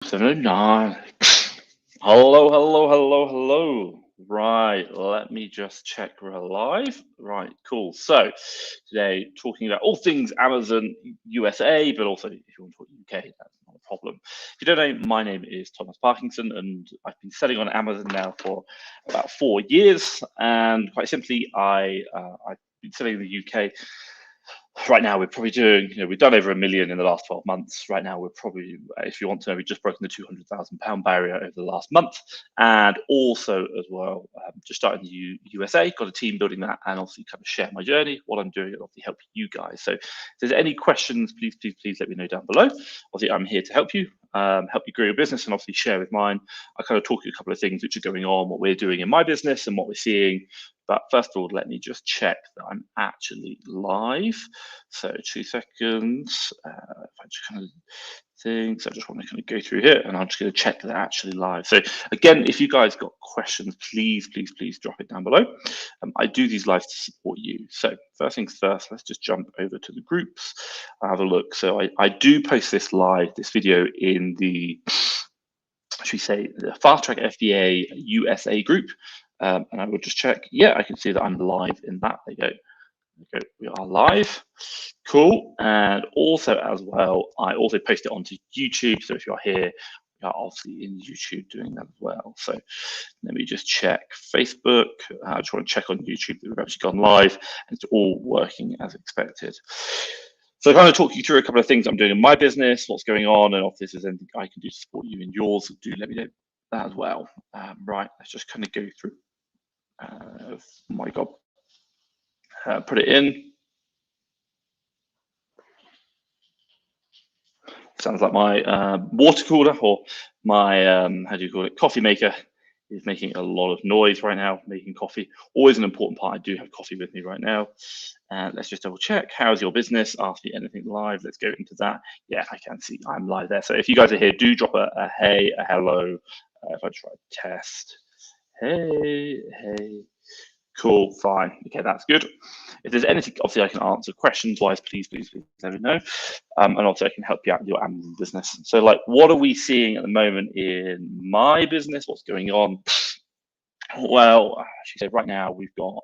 709. Hello, hello, hello, hello. Right, let me just check we're live. Right, cool. So today talking about all things Amazon USA, but also if you want to talk UK, that's not a problem. If you don't know, my name is Thomas Parkinson, and I've been selling on Amazon now for about 4 years. And quite simply, I've been selling in the UK. Right now, we're probably doing, we've done over 1 million in the last 12 months. Right now, we're probably, if you want to know, we've just broken the £200,000 barrier over the last month. And also, as well, just started in the USA, got a team building that, and obviously kind of share my journey, what I'm doing, and obviously help you guys. So if there's any questions, please, please, please let me know down below. Obviously, I'm here to help you grow your business, and obviously share with mine. I kind of talk you a couple of things which are going on, what we're doing in my business and what we're seeing. But first of all, let me just check that I'm actually live. So 2 seconds. If I just kind of things, I just want to kind of go through here, and I'm just going to check that actually live. So again, if you guys got questions, please, please, please drop it down below. I do these lives to support you. So first things first, let's just jump over to the groups, have a look. So I do post this video in the, should we say, the Fast Track FBA USA group. And I will just check. Yeah, I can see that I'm live in that. There you go. Okay, we are live. Cool. And also as well, I also post it onto YouTube. So if you're here, we are obviously in YouTube doing that as well. So let me just check Facebook. I just want to check on YouTube that we've actually gone live and it's all working as expected. So I kind of talk you through a couple of things I'm doing in my business, what's going on, and if there's anything I can do to support you in yours, do let me know that as well. Right, let's just kind of go through. My God, put it in. Sounds like my water cooler or my, how do you call it, coffee maker is making a lot of noise right now, making coffee. Always an important part. I do have coffee with me right now. And let's just double check. How's your business? Ask me anything live. Let's go into that. Yeah, I can see I'm live there. So if you guys are here, do drop a hey, a hello. If I try to test. Hey, hey. Cool, fine. Okay, that's good. If there's anything, obviously, I can answer questions-wise, please, please, please let me know. And also, I can help you out with your Amazon business. So, like, what are we seeing at the moment in my business? What's going on? Well, she said right now we've got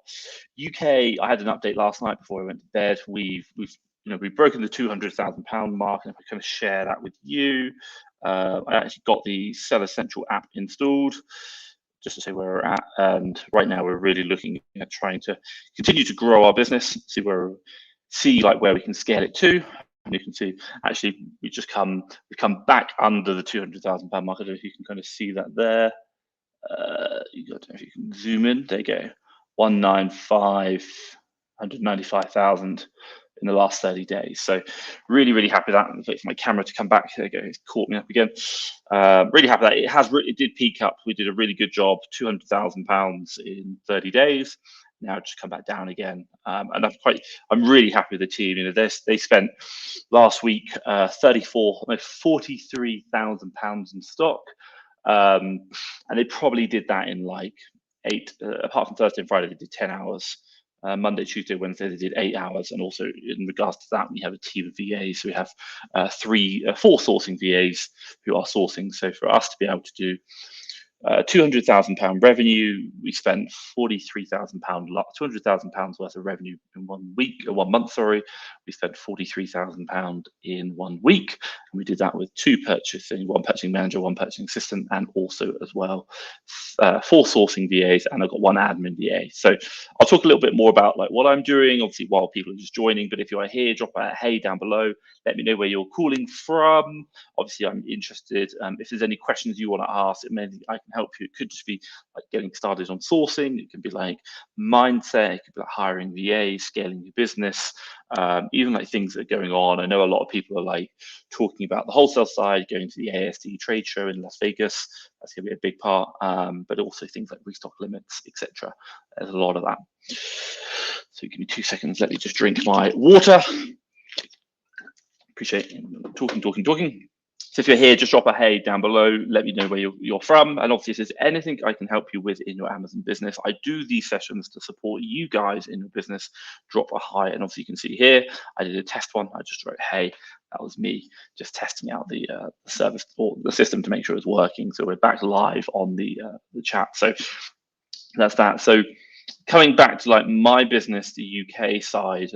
UK. I had an update last night before I went to bed. We've broken the £200,000 mark, and if I kind of share that with you, I actually got the Seller Central app installed, just to say where we're at. And right now we're really looking at trying to continue to grow our business, see like where we can scale it to. And you can see actually we come back under the £200,000 mark. I don't know if you can kind of see that there. You got, if you can zoom in, there you go, 195,000 in the last 30 days. So really, really happy with that. I'm waiting for my camera to come back. There you go, it's caught me up again. Really happy that it did peak up. We did a really good job, £200,000 in 30 days. Now just come back down again. And I'm really happy with the team. They spent last week almost £43,000 in stock. And they probably did that in like 8, apart from Thursday and Friday, they did 10 hours. Monday, Tuesday, Wednesday, they did 8 hours. And also in regards to that, we have a team of VAs. So we have 4 sourcing VAs who are sourcing. So for us to be able to do £200,000 revenue, we spent £43,000, £200,000 worth of revenue in 1 month. Sorry, we spent £43,000 in 1 week, and we did that with 2 purchasing, 1 purchasing manager, 1 purchasing assistant, and also as well 4 sourcing VAs, and I've got 1 admin VA. So I'll talk a little bit more about like what I'm doing, obviously while people are just joining. But if you are here, drop a hey down below. Let me know where you're calling from. Obviously, I'm interested. If there's any questions you want to ask, I can help you. It could just be like getting started on sourcing. It can be like mindset. It could be like hiring VA, scaling your business, even like things that are going on. I know a lot of people are like talking about the wholesale side, going to the ASD trade show in Las Vegas. That's going to be a big part, but also things like restock limits, etc. There's a lot of that. So give me 2 seconds. Let me just drink my water. Appreciate talking. So if you're here, just drop a hey down below. Let me know where you're from. And obviously, if there's anything I can help you with in your Amazon business, I do these sessions to support you guys in your business. Drop a hi. And obviously, you can see here, I did a test one. I just wrote hey. That was me just testing out the service or the system to make sure it's working. So we're back live on the chat. So that's that. So coming back to like my business, the UK side,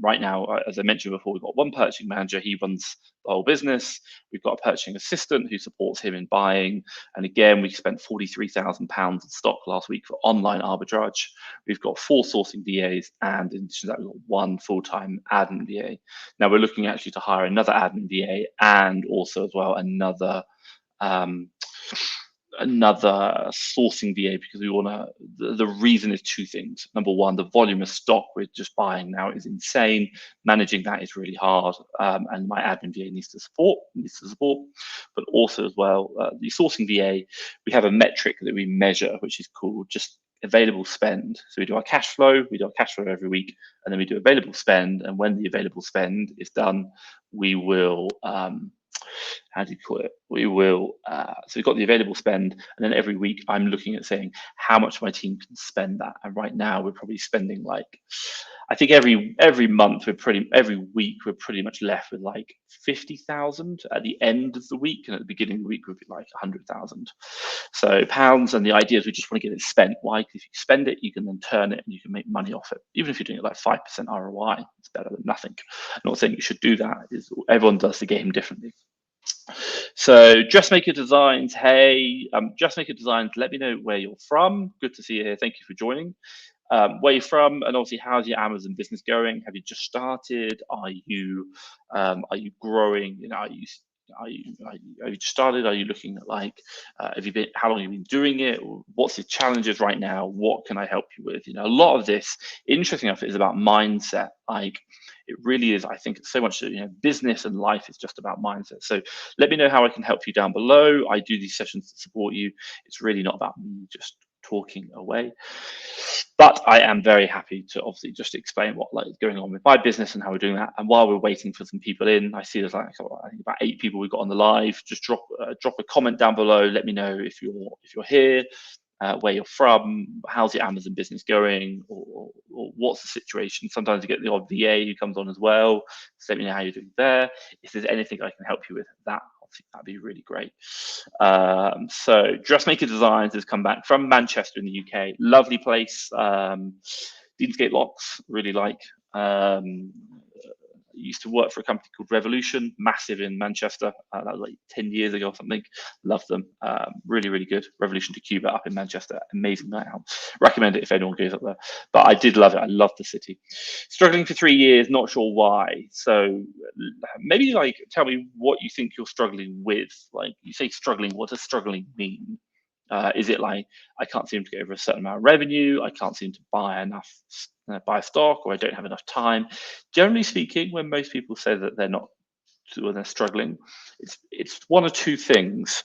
right now, as I mentioned before, we've got one purchasing manager. He runs the whole business. We've got a purchasing assistant who supports him in buying. And again, we spent £43,000 of stock last week for online arbitrage. We've got 4 sourcing VAs, and in addition to that, we've got 1 full-time admin VA. Now we're looking actually to hire another admin VA and also as well another sourcing VA, because we want to, the reason is 2 things. Number one, the volume of stock we're just buying now is insane. Managing that is really hard, and my admin VA needs to support, but also as well, the sourcing VA, we have a metric that we measure, which is called just available spend. So we do our cash flow every week, and then we do available spend. And when the available spend is done, we will, how do you call it? We will, so we've got the available spend, and then every week I'm looking at saying how much my team can spend that. And right now we're probably spending like, I think every month every week we're pretty much left with like 50,000 at the end of the week, and at the beginning of the week would be like 100,000. So pounds, and the idea is we just want to get it spent. Why? Because if you spend it, you can then turn it and you can make money off it. Even if you're doing it like 5% ROI, it's better than nothing. I'm not saying you should do that. Everyone does the game differently. So Dressmaker Designs, hey, Dressmaker Designs, let me know where you're from. Good to see you here. Thank you for joining. Where you're from, and obviously how's your Amazon business going? Have you just started? Are you growing? You know, are you just started? Are you looking at like, how long have you been doing it? What's the challenges right now? What can I help you with? You know, a lot of this, interesting enough, is about mindset. Like, it really is. I think it's so much, you know, business and life is just about mindset. So let me know how I can help you down below. I do these sessions to support you. It's really not about me just talking away, but I am very happy to obviously just explain what like is going on with my business and how we're doing that. And while we're waiting for some people in, I see there's like, I think about 8 people we've got on the live. Just drop a comment down below. Let me know if you're here, where you're from, how's your Amazon business going, or what's the situation. Sometimes you get the odd VA who comes on as well. So let me know how you're doing there. If there's anything I can help you with, that'd be really great. So Dressmaker Designs has come back from Manchester in the UK. Lovely place. Deansgate locks, really like. Used to work for a company called Revolution, massive in Manchester. That was like 10 years ago or something. Love them. Really, really good. Revolution to Cuba up in Manchester. Amazing night out. Recommend it if anyone goes up there. But I did love it. I love the city. Struggling for 3 years, not sure why. So maybe like tell me what you think you're struggling with. Like, you say struggling, what does struggling mean? Is it like I can't seem to get over a certain amount of revenue? I can't seem to buy enough, buy stock, or I don't have enough time? Generally speaking, when most people say that when they're struggling, it's one or 2 things.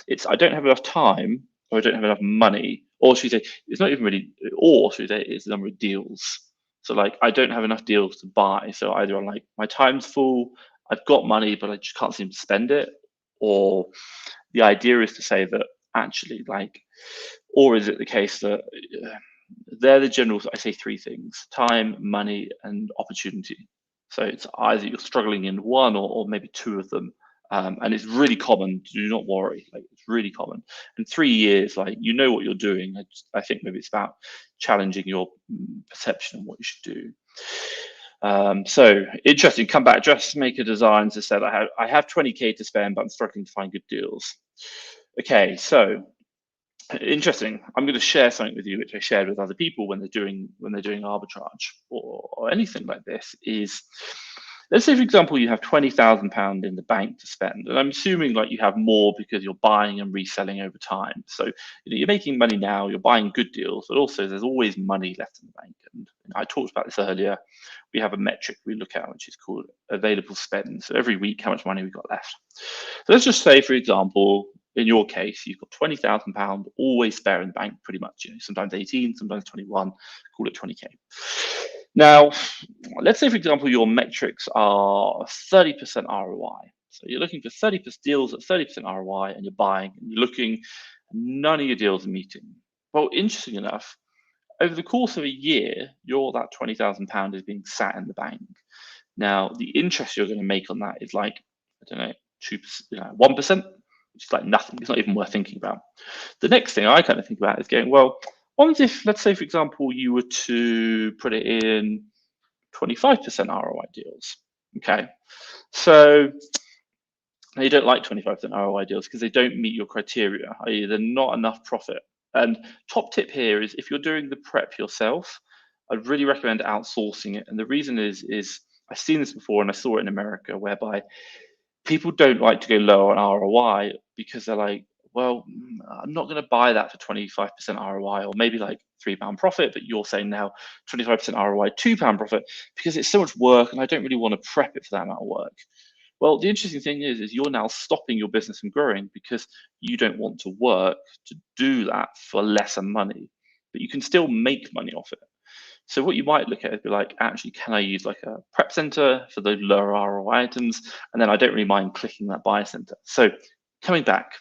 It's I don't have enough time, or I don't have enough money, or should we say it's not even really, or should we say it's the number of deals. So like I don't have enough deals to buy. So either I'm like my time's full, I've got money, but I just can't seem to spend it, or the idea is to say that actually like, or is it the case that they're the general, I say 3 things: time, money, and opportunity. So it's either you're struggling in one or maybe 2 of them. And it's really common. Do not worry, like it's really common. In 3 years, like you know what you're doing. I think maybe it's about challenging your perception of what you should do. So interesting. Come back. Dressmaker Designs has said I have 20K to spend, but I'm struggling to find good deals. Okay, so interesting. I'm going to share something with you, which I shared with other people when they're doing arbitrage or anything like this. Is, let's say, for example, you have £20,000 in the bank to spend, and I'm assuming like you have more because you're buying and reselling over time. So you're making money now, you're buying good deals, but also there's always money left in the bank. And I talked about this earlier. We have a metric we look at, which is called available spend. So every week, how much money we got left. So let's just say, for example, in your case, you've got £20,000 always spare in the bank, pretty much. Sometimes 18, sometimes 21. Call it 20K. Now, let's say, for example, your metrics are 30% ROI. So you're looking for 30% deals at 30% ROI, and you're buying, and you're looking, none of your deals are meeting. Well, interesting enough, over the course of a year, that £20,000 is being sat in the bank. Now, the interest you're going to make on that is like, I don't know, 2%, 1%, which is like nothing. It's not even worth thinking about. The next thing I kind of think about is going, well, what if, let's say, for example, you were to put it in 25% ROI deals? Okay, so now you don't like 25% ROI deals because they don't meet your criteria, i.e., they're not enough profit. And top tip here is if you're doing the prep yourself, I'd really recommend outsourcing it. And the reason is I've seen this before, and I saw it in America, whereby people don't like to go low on ROI because they're like, well, I'm not going to buy that for 25% ROI, or maybe like £3 profit, but you're saying now 25% ROI, £2 profit, because it's so much work and I don't really want to prep it for that amount of work. Well, the interesting thing is you're now stopping your business from growing because you don't want to work to do that for lesser money, but you can still make money off it. So what you might look at is be like, actually, can I use like a prep center for those lower ROI items? And then I don't really mind clicking that buy center. So coming back,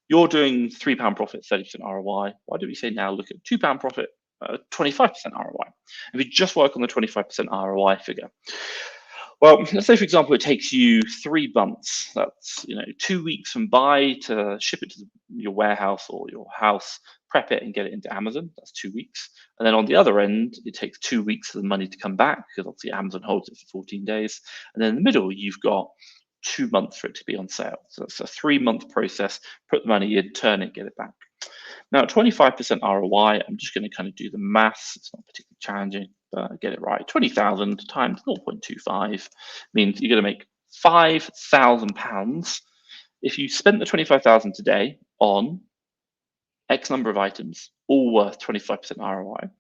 you're doing £3 profit, 30% ROI. Why do we say now look at £2 profit, 25% ROI? If we just work on the 25% ROI figure. Well, let's say, for example, it takes you 3 months. That's 2 weeks from buy to ship it to your warehouse or your house, prep it and get it into Amazon. That's 2 weeks. And then on the other end, it takes 2 weeks for the money to come back because obviously Amazon holds it for 14 days. And then in the middle, you've got 2 months for it to be on sale. So it's a 3-month process. Put the money in, turn it, get it back. Now, 25% ROI, I'm just going to kind of do the maths. It's not particularly challenging, but get it right. 20,000 times 0.25 means you're going to make £5,000 if you spent the 25,000 today on X number of items, all worth 25% ROI, and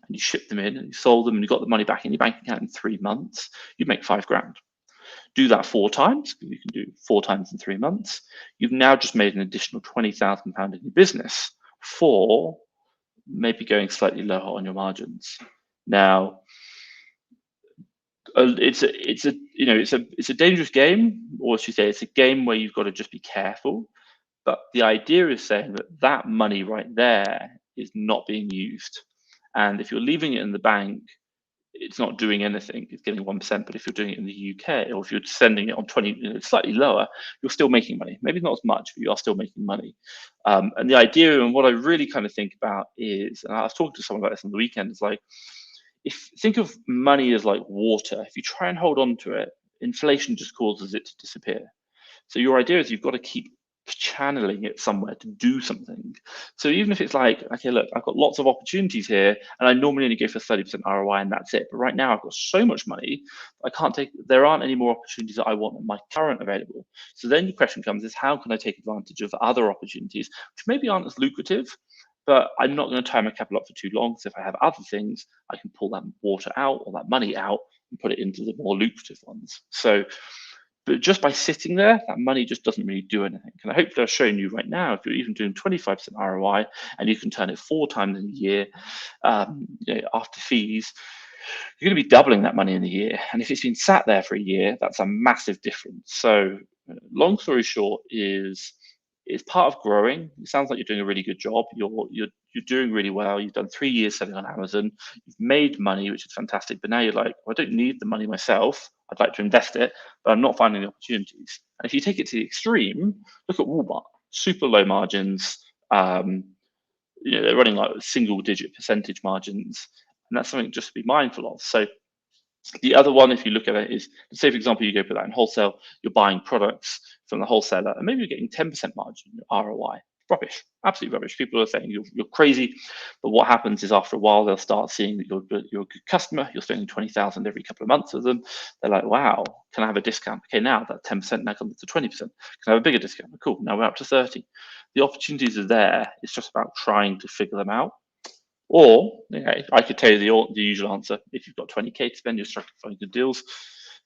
you shipped them in and you sold them and you got the money back in your bank account in 3 months, you'd make £5,000. Do that 4 times, because you can do 4 times in 3 months. You've now just made an additional £20,000 in your business for maybe going slightly lower on your margins. Now, it's a dangerous game, or should you say, it's a game where you've got to just be careful. But the idea is saying that money right there is not being used, and if you're leaving it in the bank, it's not doing anything. It's getting 1%. But if you're doing it in the UK, or if you're sending it on 20, slightly lower, you're still making money. Maybe not as much, but you are still making money. And the idea, and what I really kind of think about is, and I was talking to someone about this on the weekend, is like, think of money as like water. If you try and hold on to it, inflation just causes it to disappear. So your idea is you've got to keep channeling it somewhere to do something. So even if it's like, okay, look, I've got lots of opportunities here, and I normally only go for 30% ROI and that's it. But right now I've got so much money, I can't take, there aren't any more opportunities that I want in my current available. So then the question comes is, how can I take advantage of other opportunities, which maybe aren't as lucrative, but I'm not going to tie my capital up for too long. So if I have other things, I can pull that water out or that money out and put it into the more lucrative ones. So, but just by sitting there, that money just doesn't really do anything. And I hope I've shown you right now, if you're even doing 25% ROI and you can turn it 4 times in a year after fees, you're going to be doubling that money in a year. And if it's been sat there for a year, that's a massive difference. So long story short is, it's part of growing. It sounds like you're doing a really good job. You're doing really well. You've done 3 years selling on Amazon. You've made money, which is fantastic. But now you're like, well, I don't need the money myself. I'd like to invest it, but I'm not finding the opportunities. And if you take it to the extreme, look at Walmart. Super low margins. They're running like single-digit percentage margins, and that's something just to be mindful of. So the other one, if you look at it, is, let's say, for example, you go put that in wholesale, you're buying products from the wholesaler, and maybe you're getting 10% margin ROI. Rubbish, absolutely rubbish. People are saying you're crazy, but what happens is after a while they'll start seeing that you're a good customer. You're spending 20,000 every couple of months with them. They're like, wow, can I have a discount? Okay, now that 10% now comes to 20%. Can I have a bigger discount? Cool, now we're up to 30. The opportunities are there. It's just about trying to figure them out. Or I could tell you the usual answer. If you've got 20K to spend, you're struggling to find good deals.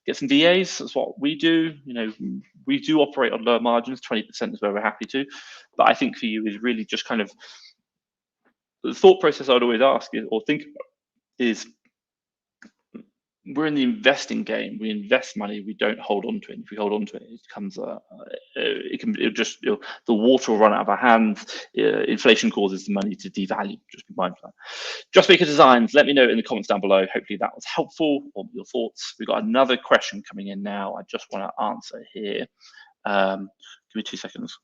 Get some VAs. That's what we do. We do operate on lower margins. 20% is where we're happy to. But I think for you is really just kind of the thought process I'd always ask is, or think about is, we're in the investing game. We invest money. We don't hold on to it. If we hold on to it, it becomes the water will run out of our hands. Inflation causes the money to devalue. Just be mindful of that. Just Maker Designs. Let me know in the comments down below. Hopefully that was helpful. Or your thoughts. We've got another question coming in now. I just want to answer here. Give me 2 seconds.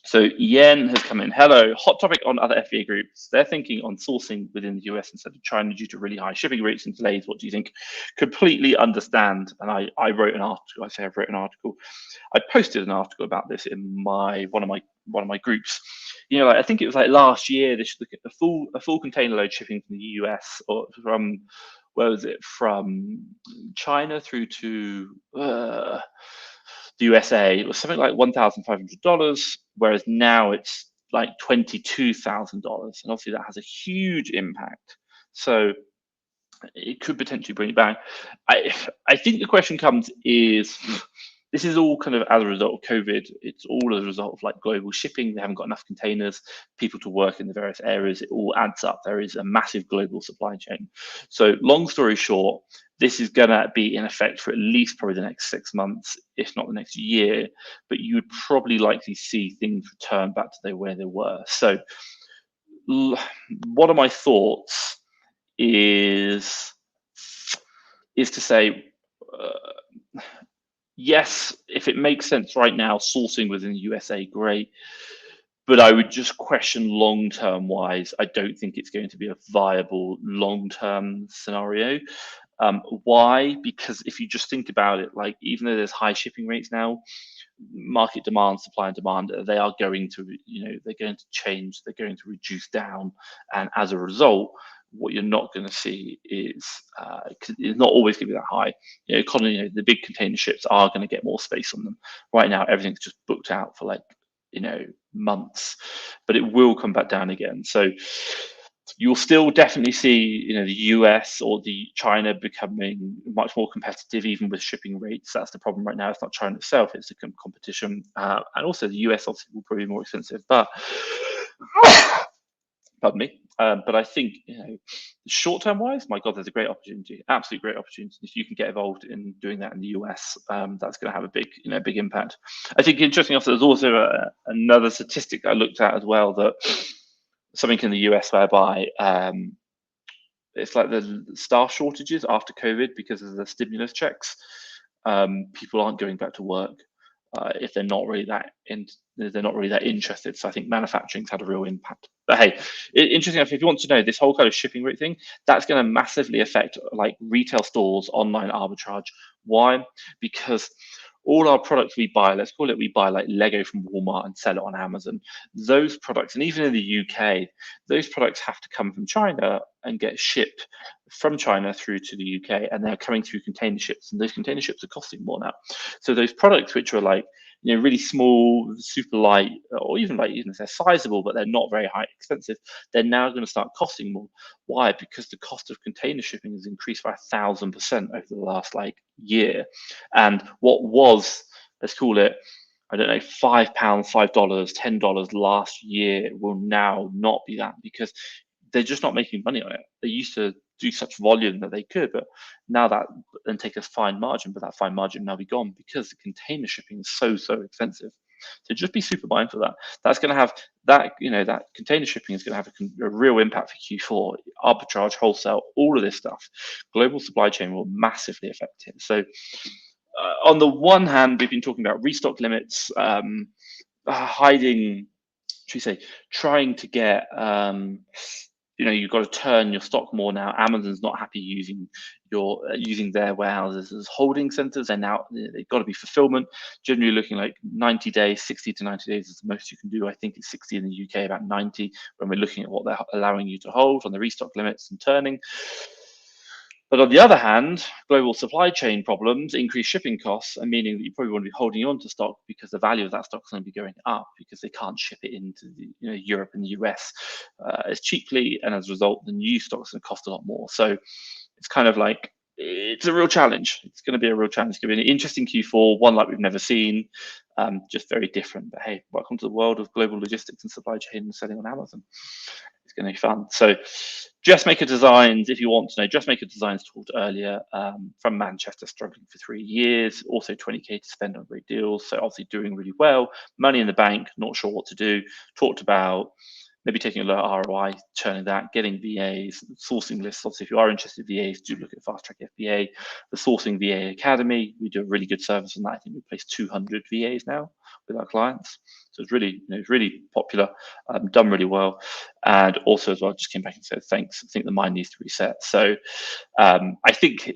So Yen has come in. Hello, hot topic on other FBA groups. They're thinking on sourcing within the US instead of China due to really high shipping rates and delays. What do you think? Completely understand. And I wrote an article. I say I've written an article. I posted an article about this in one of my groups. You know, like I think it was like last year. They should look at a full container load shipping from the US or from where was it, from China through to the USA. It was something like $1,500, whereas now it's like $22,000, and obviously that has a huge impact. So it could potentially bring it back. I think the question comes is, this is all kind of as a result of COVID. It's all as a result of like global shipping. They haven't got enough containers, people to work in the various areas. It all adds up. There is a massive global supply chain. So long story short, this is going to be in effect for at least probably the next 6 months, if not the next year. But you would probably likely see things return back to where they were. So one of my thoughts is to say, yes, if it makes sense right now, sourcing within the USA, great. But I would just question long-term wise. I don't think it's going to be a viable long-term scenario. Why? Because if you just think about it, like even though there's high shipping rates now, market demand, supply and demand, they are going to, they're going to change. They're going to reduce down, and as a result, what you're not going to see is it's not always going to be that high. Economy, the big container ships are going to get more space on them. Right now, everything's just booked out for months, but it will come back down again. So you'll still definitely see, the US or the China becoming much more competitive, even with shipping rates. That's the problem right now. It's not China itself; it's the competition, and also the US obviously will probably be more expensive. But pardon me. But I think, short-term wise, my God, there's a great opportunity, absolute great opportunity. If you can get involved in doing that in the US, that's going to have a big impact. I think interesting. Also, there's also another statistic I looked at as well, that something in the US whereby it's like the staff shortages after COVID because of the stimulus checks. People aren't going back to work if they're not really that interested. So I think manufacturing's had a real impact. But hey, interesting enough, if you want to know this whole kind of shipping rate thing, that's going to massively affect like retail stores, online arbitrage. Why? Because all our products we buy, we buy like Lego from Walmart and sell it on Amazon. Those products, and even in the UK, those products have to come from China and get shipped from China through to the UK, and they're coming through container ships, and those container ships are costing more now. So those products which are like, really small, super light, or even if they're sizable, but they're not very expensive, they're now going to start costing more. Why? Because the cost of container shipping has increased by 1,000% over the last year. And what was, let's call it, I don't know, £5, $5, $10 last year will now not be that, because they're just not making money on it. They used to do such volume that they could, but now that then take a fine margin, but that fine margin now be gone because the container shipping is so expensive. So just be super mindful of that. That's going to have that, that container shipping is going to have a real impact for Q4. Arbitrage, wholesale, all of this stuff. Global supply chain will massively affect it. So on the one hand, we've been talking about restock limits, hiding, should we say, trying to get, you've got to turn your stock more now. Amazon's not happy using their warehouses as holding centers. They've got to be fulfillment. Generally looking like 90 days, 60 to 90 days is the most you can do. I think it's 60 in the UK, about 90 when we're looking at what they're allowing you to hold on the restock limits and turning. But on the other hand, global supply chain problems, increased shipping costs, and meaning that you probably want to be holding on to stock because the value of that stock is going to be going up because they can't ship it into Europe and the US as cheaply, and as a result, the new stock is going to cost a lot more. So it's kind of like, it's a real challenge. It's going to be a real challenge. It's going to be an interesting Q4, one like we've never seen, just very different. But hey, welcome to the world of global logistics and supply chain and selling on Amazon. It's going to be fun. So Dressmaker Designs, if you want to know, Dressmaker Designs talked earlier, from Manchester, struggling for 3 years, also 20k to spend on great deals. So obviously doing really well, money in the bank, not sure what to do. Talked about maybe taking a low ROI, turning that, getting VAs, sourcing lists. Obviously, if you are interested in VAs, do look at Fast Track FBA, the Sourcing VA Academy. We do a really good service on that. I think we place 200 VAs now with our clients. So it's really, it's really popular, done really well. And also as well, just came back and said, thanks. I think the mind needs to reset. So I think,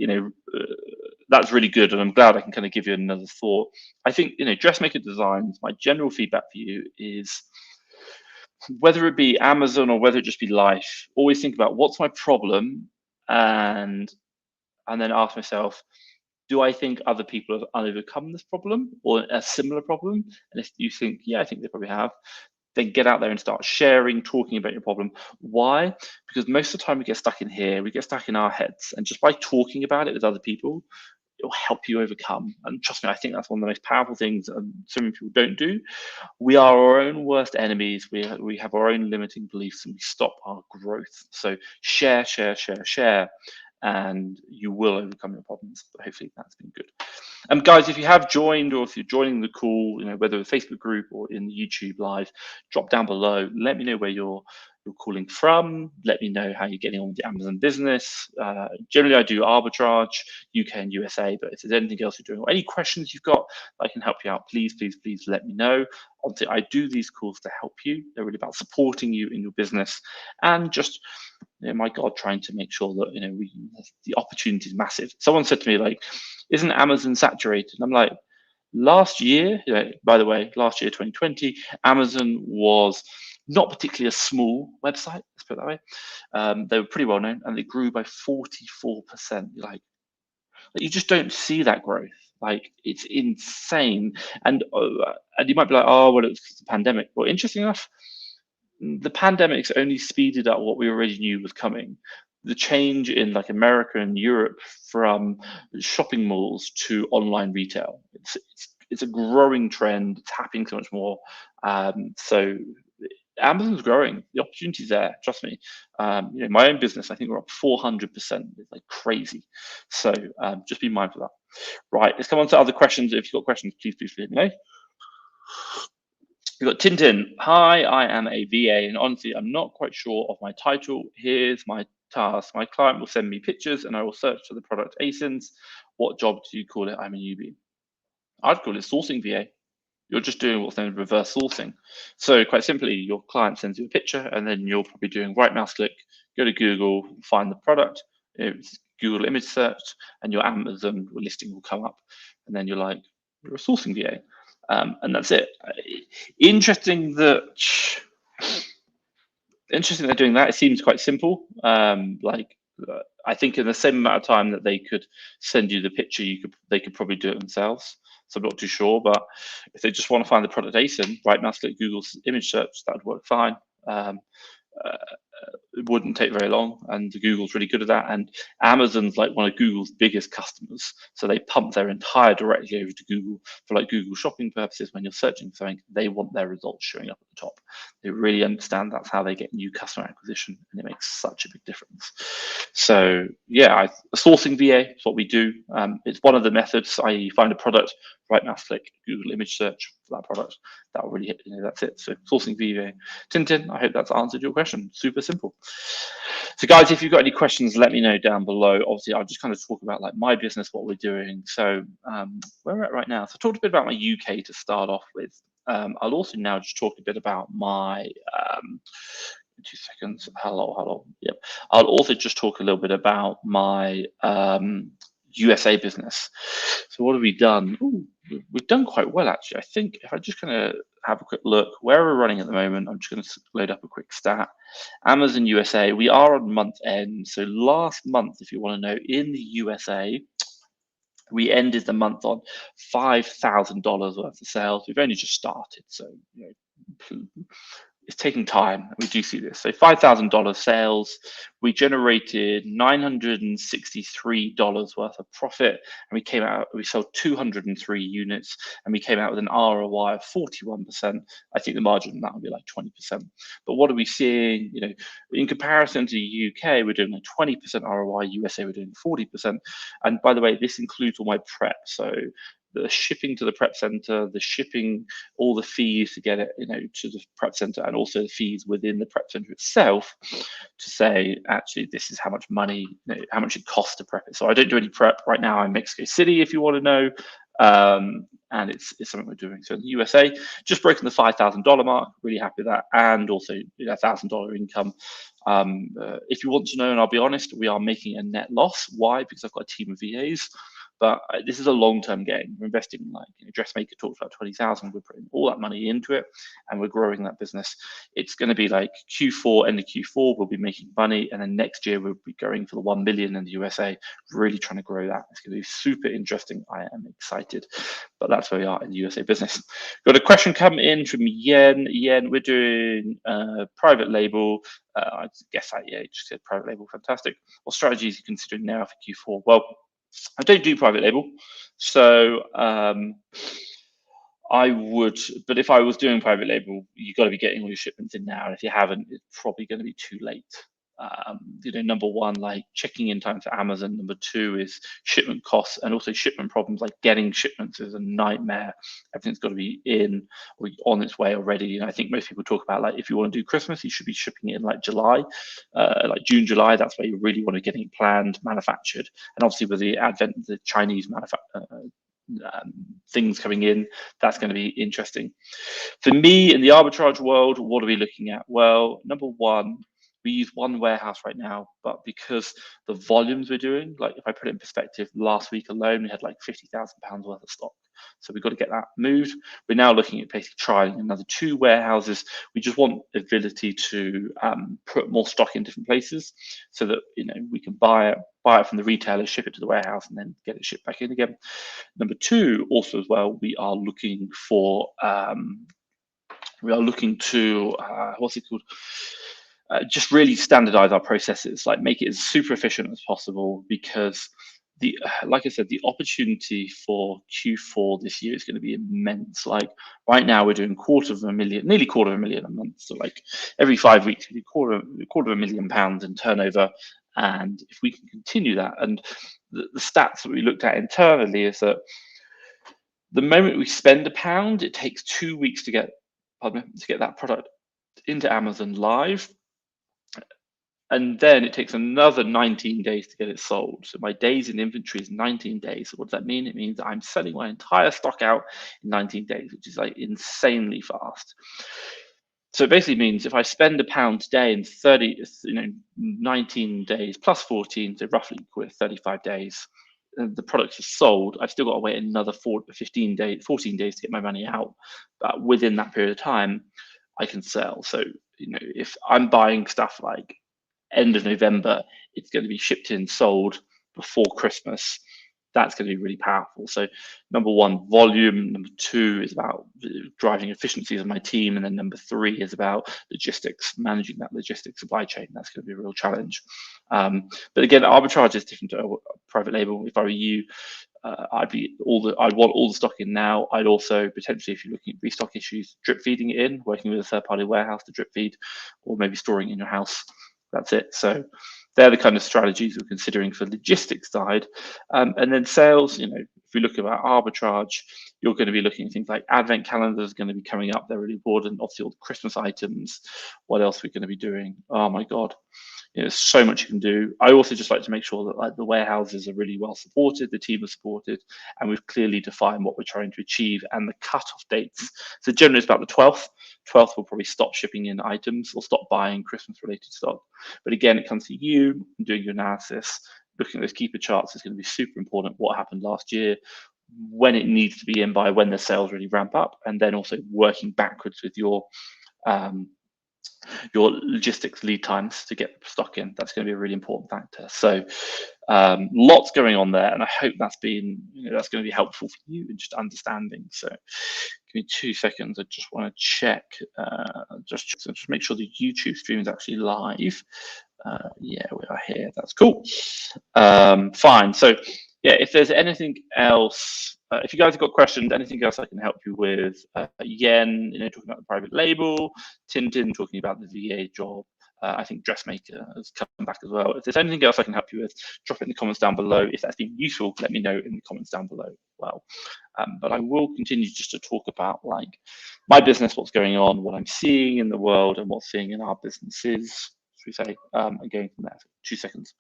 that's really good. And I'm glad I can kind of give you another thought. I think, Dressmaker Designs, my general feedback for you is, whether it be Amazon or whether it just be life, always think about what's my problem, and then ask myself, do I think other people have overcome this problem or a similar problem? And if you think, yeah, I think they probably have, then get out there and start sharing, talking about your problem. Why? Because most of the time we get stuck in here, we get stuck in our heads, and just by talking about it with other people, it will help you overcome. And trust me, I think that's one of the most powerful things so many people don't do. We are our own worst enemies. We have our own limiting beliefs, and we stop our growth. So share, and you will overcome your problems. But hopefully that's been good. Guys, if you have joined, or if you're joining the call, whether the Facebook group or in the YouTube live, drop down below. Let me know where you're calling from. Let me know how you're getting on with the Amazon business. Generally, I do arbitrage, UK and USA, but if there's anything else you're doing or any questions you've got that I can help you out, please let me know. Obviously, I do these calls to help you. They're really about supporting you in your business, and just, my God, trying to make sure that, the opportunity is massive. Someone said to me, like, isn't Amazon saturated? And I'm like, last year, by the way, last year, 2020, Amazon was not particularly a small website, let's put it that way. They were pretty well known, and they grew by 44%. Like, you just don't see that growth. Like, it's insane. And you might be like, oh, well, it's the pandemic. Well, interesting enough, the pandemic's only speeded up what we already knew was coming. The change in like America and Europe from shopping malls to online retail. It's a growing trend. It's happening so much more. So Amazon's growing. The opportunity's there. Trust me. My own business, I think we're up 400%. It's like crazy. So just be mindful of that. Right. Let's come on to other questions. If you've got questions, please let me know. We've got Tintin. Hi, I am a VA, and honestly, I'm not quite sure of my title. Here's my task. My client will send me pictures, and I will search for the product ASINs. What job do you call it? I'm a newbie. I'd call it sourcing VA. You're just doing what's known as reverse sourcing. So quite simply, your client sends you a picture, and then you're probably doing right mouse click, go to Google, find the product. It's Google image search, and your Amazon listing will come up, and then you're like, you're a sourcing VA. And that's it. Interesting that they're doing that. It seems quite simple. I think in the same amount of time that they could send you the picture, they could probably do it themselves. So I'm not too sure, but if they just want to find the product ASIN, right mouse click Google's image search, that would work fine. It wouldn't take very long, and Google's really good at that. And Amazon's like one of Google's biggest customers, so they pump their entire directly over to Google for like Google shopping purposes. When you're searching for something, they want their results showing up at the top. They really understand that's how they get new customer acquisition, and it makes such a big difference. So yeah, sourcing VA is what we do. It's one of the methods. I find a product, right mouse click, Google image search for that product. That will really hit. That's it. So sourcing VA. Tintin, I hope that's answered your question. Super simple. So guys, if you've got any questions, let me know down below. Obviously, I'll just kind of talk about like my business, what we're doing. So where we're at right now. So I talked a bit about my UK to start off with. I'll also now just talk a bit about my 2 seconds. Hello. Yep. I'll also just talk a little bit about my USA business. So what have we done? Ooh, we've done quite well, actually. I think if I just kind of have a quick look where we're running at the moment, I'm just going to load up a quick stat. Amazon USA, we are on month end. So last month, if you want to know, in the USA, we ended the month on $5,000 worth of sales. We've only just started, so it's taking time. We do see this. So $5,000 sales, we generated $963 worth of profit, and we sold 203 units, and we came out with an ROI of 41%. I think the margin on that would be like 20%. But what are we seeing? In comparison to the UK, we're doing like 20% ROI. USA, we're doing 40%. And by the way, this includes all my prep. So the shipping to the prep center, the shipping, all the fees to get it, to the prep center, and also the fees within the prep center itself to say, actually, this is how much money, how much it costs to prep it. So I don't do any prep right now. I'm in Mexico City, if you want to know. And it's something we're doing. So in the USA, just broken the $5,000 mark, really happy with that, and also $1,000 income. If you want to know, and I'll be honest, we are making a net loss. Why? Because I've got a team of VAs. But this is a long-term game. We're investing, like Dressmaker talked about 20,000. We're putting all that money into it, and we're growing that business. It's going to be like Q4, end of Q4, we'll be making money, and then next year we'll be going for the 1 million in the USA. Really trying to grow that. It's going to be super interesting. I am excited, but that's where we are in the USA business. Got a question come in from Yen. Yen, we're doing private label. I guess that, yeah, you just said private label. Fantastic. What strategies are you considering now for Q4? Well, I don't do private label, so I would, but if I was doing private label, you've got to be getting all your shipments in now. And if you haven't, it's probably going to be too late. Number one, like checking in time for Amazon. Number two is shipment costs, and also shipment problems, like getting shipments is a nightmare. Everything's got to be in or on its way already. And I think most people talk about, like, if you want to do Christmas, you should be shipping it in like July, like June, July. That's where you really want to get it planned, manufactured. And obviously with the advent of the Chinese things coming in, that's going to be interesting. For me, in the arbitrage world, what are we looking at? Well, number one, we use one warehouse right now, but because the volumes we're doing, like if I put it in perspective, last week alone, we had like £50,000 worth of stock. So we've got to get that moved. We're now looking at basically trialing another 2 warehouses. We just want the ability to put more stock in different places so that, we can buy it from the retailer, ship it to the warehouse, and then get it shipped back in again. Number 2, also as well, we are looking to what's it called? Just really standardize our processes, like make it as super efficient as possible, because like I said, the opportunity for Q4 this year is going to be immense. Like right now, we're doing nearly quarter of a million a month. So like every 5 weeks, we do quarter of £1 million in turnover. And if we can continue that, and the stats that we looked at internally is that the moment we spend £1, it takes 2 weeks to get that product into Amazon live. And then it takes another 19 days to get it sold. So my days in inventory is 19 days. So what does that mean? It means that I'm selling my entire stock out in 19 days, which is like insanely fast. So it basically means if I spend £1 today in 19 days plus 14, so roughly 35 days, the products are sold, I've still got to wait another 14 days to get my money out. But within that period of time, I can sell. So, if I'm buying stuff like end of November, it's going to be shipped in, sold before Christmas. That's going to be really powerful. So number one, volume. Number 2 is about driving efficiencies of my team. And then number 3 is about logistics, managing that logistics supply chain. That's going to be a real challenge. But again, arbitrage is different to private label. If I were you, I'd want all the stock in now. I'd also potentially, if you're looking at restock issues, drip feeding it in, working with a third-party warehouse to drip feed, or maybe storing in your house. That's it. So they're the kind of strategies we're considering for logistics side. And then sales, if we look at arbitrage, you're going to be looking at things like advent calendars going to be coming up. They're really important. Obviously, all the Christmas items. What else we're going to be doing? Oh my God. There's so much you can do. I also just like to make sure that the warehouses are really well supported, the team is supported, and we've clearly defined what we're trying to achieve and the cutoff dates. So generally it's about the 12th. 12th will probably stop shipping in items or stop buying Christmas related stock. But again, it comes to you doing your analysis, looking at those keeper charts is going to be super important. What happened last year, when it needs to be in by when the sales really ramp up, and then also working backwards with your your logistics lead times to get stock in. That's going to be a really important factor. So lots going on there, and I hope that's been that's going to be helpful for you in just understanding. So give me 2 seconds. I just want to check, just make sure the YouTube stream is actually live. Yeah, we are here. That's cool. Fine. So yeah, if there's anything else, if you guys have got questions, anything else I can help you with, Yen, talking about the private label, Tintin talking about the VA job, I think Dressmaker has come back as well. If there's anything else I can help you with, drop it in the comments down below. If that's been useful, let me know in the comments down below as well. But I will continue just to talk about like my business, what's going on, what I'm seeing in the world, and what's seeing in our businesses. Should we say? And going from there. 2 seconds.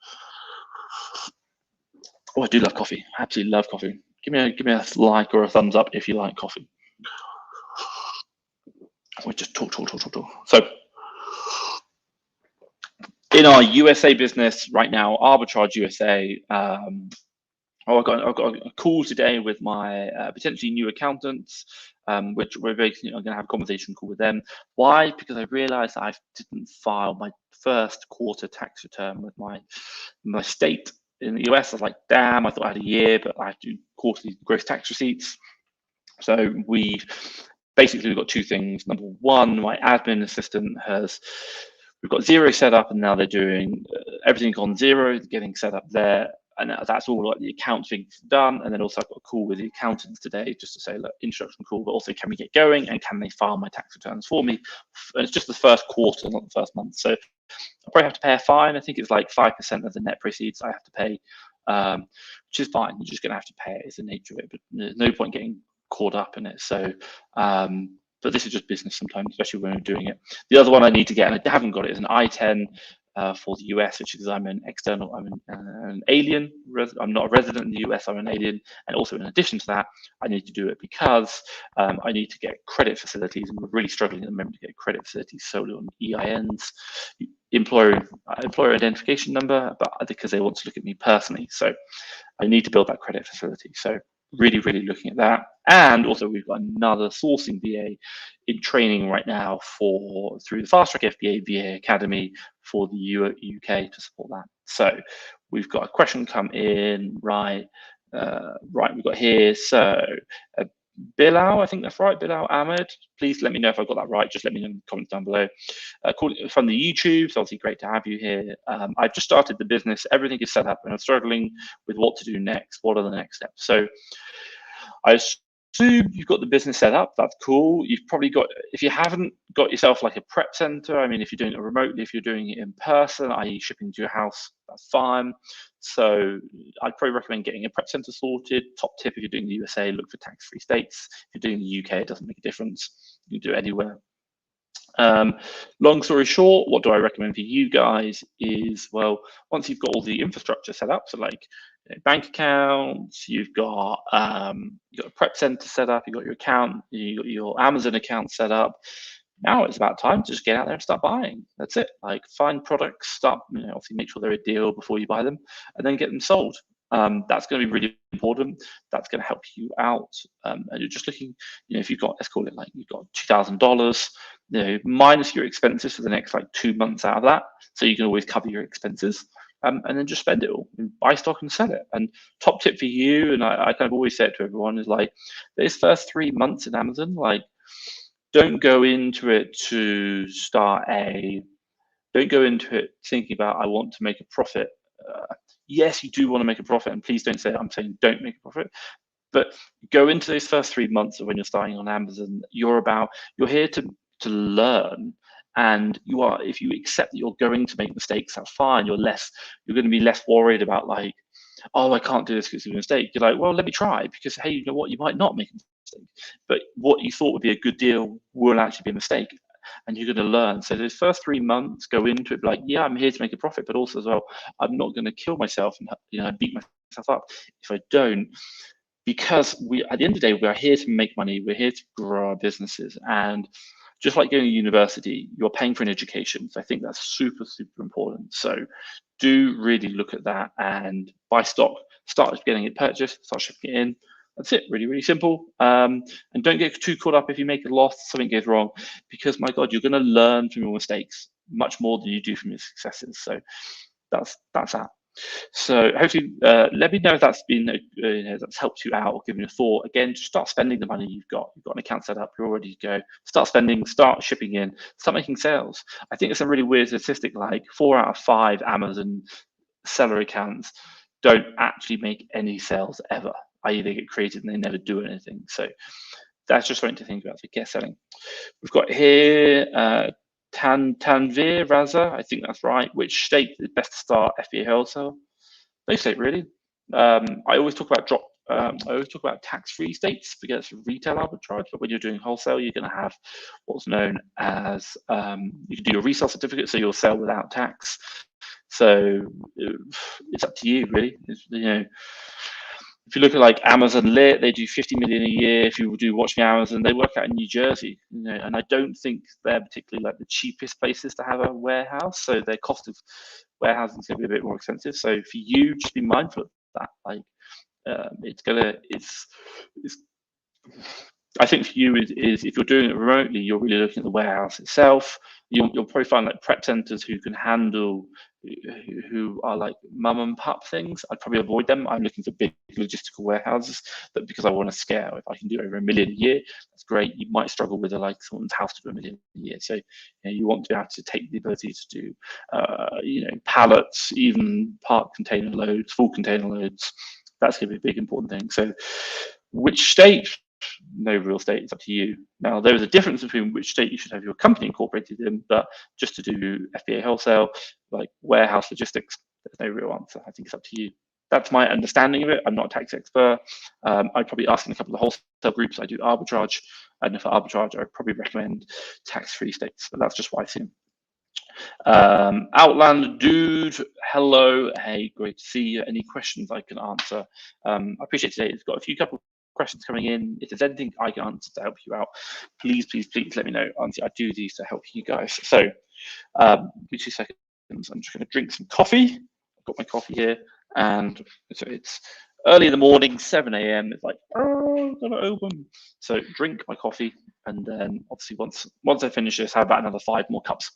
Oh, I do love coffee. I absolutely love coffee. Give me a like or a thumbs up if you like coffee. We just talk. So in our USA business right now, Arbitrage USA. I got a call today with my potentially new accountants, which we're basically going to have a conversation call with them. Why? Because I realised I didn't file my first quarter tax return with my state in the US. I was like, damn, I thought I had a year, but I have to do quarterly gross tax receipts. So we've got 2 things. Number one, my admin assistant we've got Xero set up, and now they're doing everything on Xero, getting set up there. And that's all like the account things done. And then also I've got a call with the accountants today just to say, look, introduction call, but also can we get going and can they file my tax returns for me? And it's just the first quarter, not the first month. So I probably have to pay a fine. I think it's like 5% of the net proceeds I have to pay, which is fine. You're just going to have to pay it. It's the nature of it, but there's no point getting caught up in it. So, but this is just business sometimes, especially when we're doing it. The other one I need to get, and I haven't got it, is an I-10 for the US, which is I'm an alien. I'm not a resident in the US, I'm an alien. And also in addition to that, I need to do it because I need to get credit facilities, and we're really struggling at the moment to get credit facilities solely on EINs, employer identification number, but because they want to look at me personally. So I need to build that credit facility. So really looking at that. And also we've got another sourcing VA in training right now through the Fast Track FBA VA Academy for the UK to support that. So we've got a question come in, right, we've got here. So Bilal, I think that's right, Bilal Ahmed. Please let me know if I got that right. Just let me know in the comments down below. From the YouTube, so obviously great to have you here. I've just started the business. Everything is set up and I'm struggling with what to do next. What are the next steps? So I assume you've got the business set up. That's cool. You've probably got, if you haven't got yourself like a prep center, I mean, if you're doing it remotely, if you're doing it in person, i.e. shipping to your house, that's fine. So I'd probably recommend getting a prep center sorted. Top tip, if you're doing the USA, look for tax-free states. If you're doing the UK, it doesn't make a difference. You can do it anywhere. Long story short, what do I recommend for you guys is, well, once you've got all the infrastructure set up, so like bank accounts, you've got a prep center set up, you've got your account, you've got your Amazon account set up. Now it's about time to just get out there and start buying. That's it. Like find products, start, obviously make sure they're a deal before you buy them, and then get them sold. That's going to be really important. That's going to help you out. And you're just looking, if you've got, let's call it like you've got $2,000, minus your expenses for the next like 2 months out of that. So you can always cover your expenses. And then just spend it all, buy stock and sell it. And top tip for you, and I kind of always say it to everyone, is like these first 3 months in Amazon, like don't go into it don't go into it thinking about, I want to make a profit. Yes, you do want to make a profit, and please don't say I'm saying don't make a profit, but go into those first 3 months of when you're starting on Amazon. You're here to learn, and if you accept that you're going to make mistakes, that's fine. You're going to be less worried about like, oh, I can't do this because it's a mistake. You're like, well, let me try, because hey, you know what, you might not make a mistake, but what you thought would be a good deal will actually be a mistake. And you're going to learn. So those first 3 months, go into it like, yeah, I'm here to make a profit, but also as well, I'm not going to kill myself and beat myself up if I don't, because at the end of the day, we're here to make money. We're here to grow our businesses, and just like going to university, you're paying for an education. So I think that's super important. So do really look at that and buy stock. Start getting it purchased. Start shipping it in. That's it, really, really simple. And don't get too caught up if you make a loss, something goes wrong, because my God, you're going to learn from your mistakes much more than you do from your successes. So that's that. So hopefully, let me know if that's been, that's helped you out or given you a thought. Again, just start spending the money you've got. You've got an account set up, you're ready to go. Start spending, start shipping in, start making sales. I think it's a really weird statistic, like 4 out of 5 Amazon seller accounts don't actually make any sales ever, i.e. they get created and they never do anything. So that's just something to think about for get selling. We've got here Tanvir Raza, I think that's right. Which state is best to start FBA wholesale? No state really. I always talk about tax-free states because it's retail arbitrage, but when you're doing wholesale, you're going to have what's known as you can do your resale certificate, so you'll sell without tax. So it's up to you, really. If you look at like Amazon Lit, they do 50 million a year. If you do Watch Me Amazon, they work out in New Jersey, and I don't think they're particularly like the cheapest places to have a warehouse. So their cost of warehousing is going to be a bit more expensive. So for you, just be mindful of that. Like it's I think for you is if you're doing it remotely, you're really looking at the warehouse itself. You'll probably find like prep centers who can handle, who are like mum and pop things. I'd probably avoid them. I'm looking for big logistical warehouses, but because I want to scale, if I can do over $1 million a year, that's great. You might struggle with like someone's house to do $1 million a year. So you want to be able to take the ability to do pallets, even part container loads, full container loads. That's going to be a big important thing. So which state? No real state, it's up to you. Now, there is a difference between which state you should have your company incorporated in, but just to do FBA wholesale, like warehouse logistics, there's no real answer. I think it's up to you. That's my understanding of it. I'm not a tax expert. I'd probably ask in a couple of wholesale groups. I do arbitrage, and for arbitrage, I'd probably recommend tax-free states, but that's just what I see. Outland Dude, hello. Hey, great to see you. Any questions I can answer? I appreciate today. It's got a couple questions coming in. If there's anything I can answer to help you out, please let me know. Honestly, I do these to help you guys. So give me 2 seconds. I'm just going to drink some coffee. I've got my coffee here, and so it's early in the morning, 7 a.m. It's like, oh, I'm gonna open. So drink my coffee, and then obviously once I finish this, have about another 5 more cups.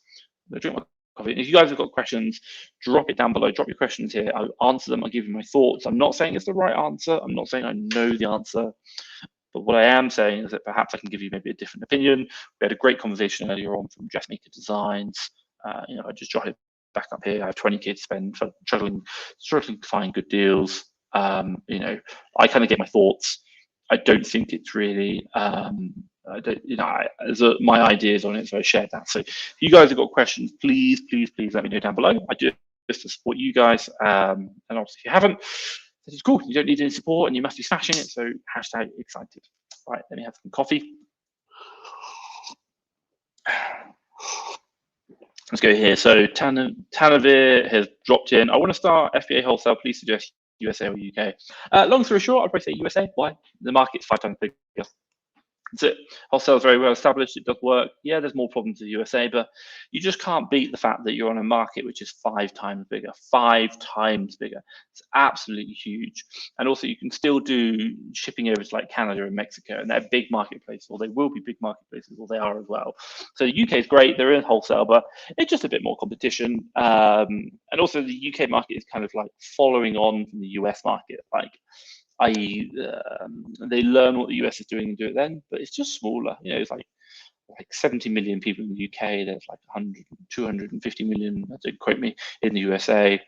I'm gonna drink my coffee. If you guys have got questions, drop it down below. Drop your questions here. I'll answer them. I'll give you my thoughts. I'm not saying it's the right answer. I'm not saying I know the answer. But what I am saying is that perhaps I can give you maybe a different opinion. We had a great conversation earlier on from Dressmaker Designs. I just jotted back up here. I have 20K to spend, struggling to find good deals. I kind of get my thoughts. I don't think it's really, my ideas on it, so I shared that. So if you guys have got questions, please let me know down below. I do this to support you guys. And obviously if you haven't, this is cool. You don't need any support and you must be smashing it. So #excited. Right, let me have some coffee. Let's go here. So Tanavir has dropped in. I want to start FBA wholesale. Please suggest USA or UK. Long story short, I'd probably say USA. Why? The market's 5 times bigger. That's it. Wholesale is very well established. It does work. Yeah, there's more problems in the USA, but you just can't beat the fact that you're on a market which is 5 times bigger. 5 times bigger. It's absolutely huge. And also, you can still do shipping over to like Canada and Mexico, and they're big marketplaces, or they will be big marketplaces, or they are as well. So the UK is great. They're in wholesale, but it's just a bit more competition. And also, the UK market is kind of like following on from the US market, i.e., they learn what the US is doing and do it then, but it's just smaller. It's like 70 million people in the UK. There's like 250 million, don't quote me, in the USA.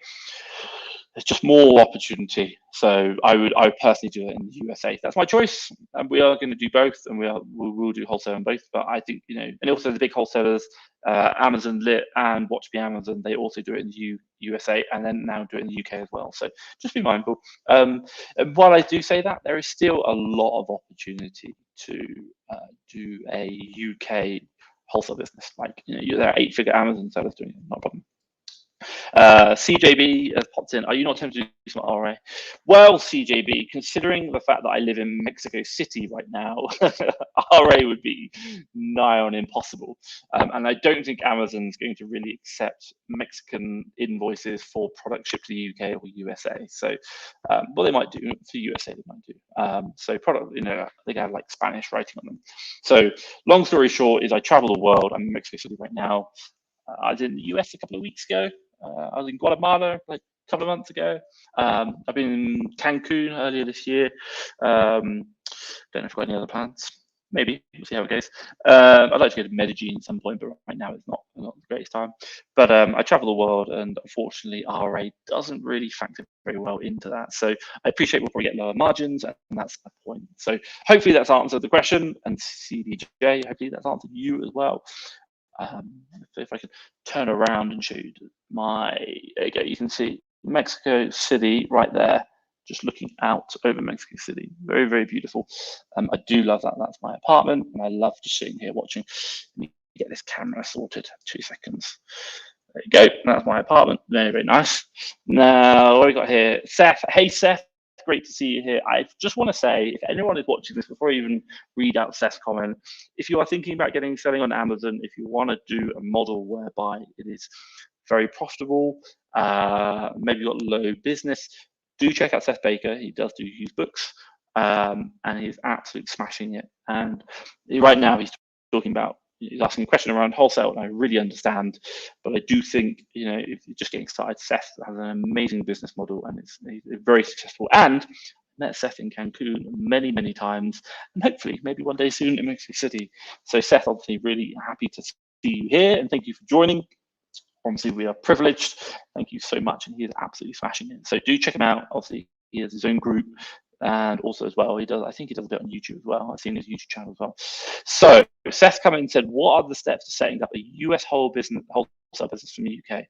There's just more opportunity. So I would personally do it in the USA. That's my choice. And we are going to do both, and we will do wholesale in both. But I think, and also the big wholesalers, Amazon Lit and Watch Me Amazon, they also do it in the USA and then now do it in the UK as well. So just be mindful. And while I do say that, there is still a lot of opportunity to do a UK wholesale business. There are 8-figure Amazon sellers doing it, not a problem. CJB has popped in. Are you not tempted to do some RA? Well, CJB, considering the fact that I live in Mexico City right now, RA would be nigh on impossible. And I don't think Amazon's going to really accept Mexican invoices for products shipped to the UK or USA. So, well, they might do. For USA, they might do. So, product, they have like Spanish writing on them. So, long story short, is I travel the world. I'm in Mexico City right now. I was in the US a couple of weeks ago. I was in Guatemala like a couple of months ago. I've been in Cancun earlier this year. Don't know if I've got any other plans. Maybe we'll see how it goes. I'd like to go to Medellin at some point, but right now it's not the greatest time. But I travel the world, and unfortunately, RA doesn't really factor very well into that. So I appreciate we'll probably get lower margins, and that's the point. So hopefully that's answered the question, and CDJ, hopefully that's answered you as well. If I can turn around and show you there you go, you can see Mexico City right there, just looking out over Mexico City. Very, very beautiful. I do love that. That's my apartment, and I love just sitting here watching. Let me get this camera sorted. 2 seconds. There you go. That's my apartment. Very, very nice. Now, what we got here? Seth. Hey, Seth. Great to see you here. I just want to say, if anyone is watching this, before I even read out Seth's comment, if you are thinking about selling on Amazon, if you want to do a model whereby it is very profitable, maybe you've got low business, do check out Seth Baker. He does do used books, and he's absolutely smashing it. And right now he's talking about, he's asking a question around wholesale, and I really understand, but I do think, if you're just getting started, Seth has an amazing business model, and it's very successful. And I met Seth in Cancun many, many times, and hopefully maybe one day soon in Mexico City. So Seth, obviously really happy to see you here, and thank you for joining. Obviously we are privileged. Thank you so much, and he is absolutely smashing it. So do check him out. Obviously he has his own group. And also as well, I think he does a bit on YouTube as well. I've seen his YouTube channel as well. So Seth come in and said, what are the steps to setting up a US wholesale business from the UK?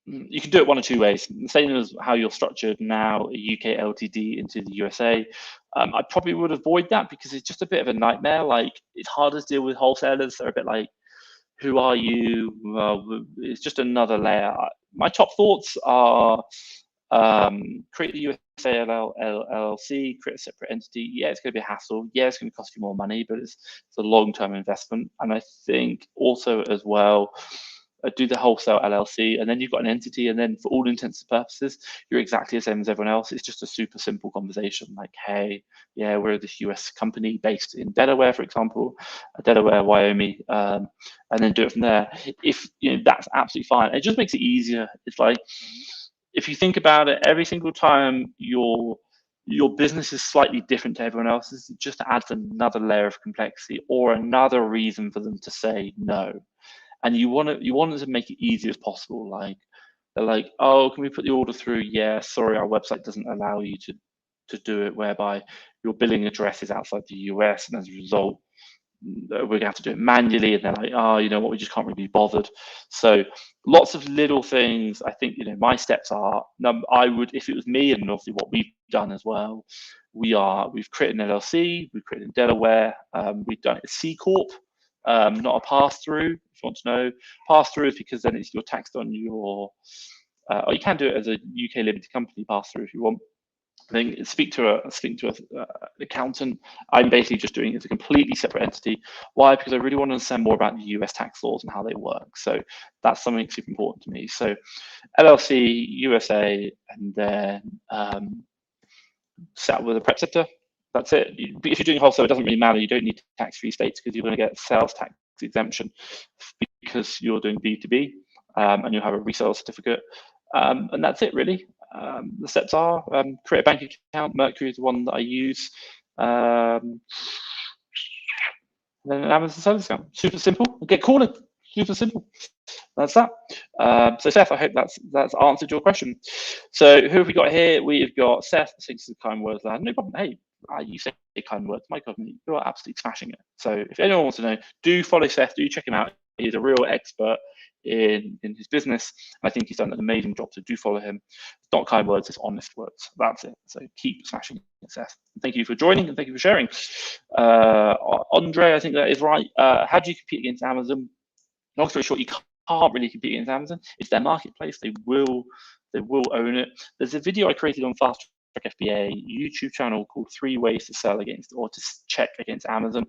You can do it one or two ways. The same as how you're structured now, a UK LTD into the USA. I probably would avoid that because it's just a bit of a nightmare. Like, it's hard to deal with wholesalers. They're a bit like, who are you? Well, it's just another layer. My top thoughts are, create the USA LLC, create a separate entity. Yeah, it's going to be a hassle. Yeah, it's going to cost you more money, but it's a long-term investment. And I think also as well, do the wholesale LLC, and then you've got an entity, and then for all intents and purposes, you're exactly the same as everyone else. It's just a super simple conversation like, hey, yeah, we're this US company based in Delaware, for example, Delaware, Wyoming, and then do it from there. If that's absolutely fine. It just makes it easier. It's like, if you think about it, every single time your business is slightly different to everyone else's, it just adds another layer of complexity or another reason for them to say no. And you want to make it easy as possible. Like, they're like, oh, can we put the order through? Yeah, sorry, our website doesn't allow you to do it, whereby your billing address is outside the US, and as a result, we're going to have to do it manually. And they're like, oh, you know what, we just can't really be bothered. So lots of little things. I think, my steps are, I would, if it was me, and obviously what we've done as well, we've created an LLC, we've created in Delaware, we've done it as C Corp, not a pass-through. If you want to know, pass-through is because then you're taxed on your, or you can do it as a UK limited company pass-through if you want. I think speak to an accountant. I'm basically just doing it as a completely separate entity. Why? Because I really want to understand more about the US tax laws and how they work. So that's something super important to me. So LLC, USA, and then set up with a preceptor. That's it. If you're doing wholesale, it doesn't really matter. You don't need tax-free states because you're going to get sales tax exemption because you're doing B2B, and you'll have a resale certificate. And that's it, really. The steps are create a bank account. Mercury is the one that I use. Then an Amazon service account. Super simple. Get calling. Super simple. That's that. So Seth, I hope that's answered your question. So who have we got here? We've got Seth. Thanks for the kind words, lad. No problem. Hey, you say kind words. My God, you are absolutely smashing it. So if anyone wants to know, do follow Seth. Do check him out. He's a real expert in his business. I think he's done an amazing job. So do follow him. It's not kind words, it's honest words. That's it. So keep smashing it, Seth. Thank you for joining, and thank you for sharing. Andre, I think that is right. How do you compete against Amazon? Long story short, you can't really compete against Amazon. It's their marketplace. They will own it. There's a video I created on Fast Track FBA YouTube channel called 3 Ways to Sell Against or to Check Against Amazon.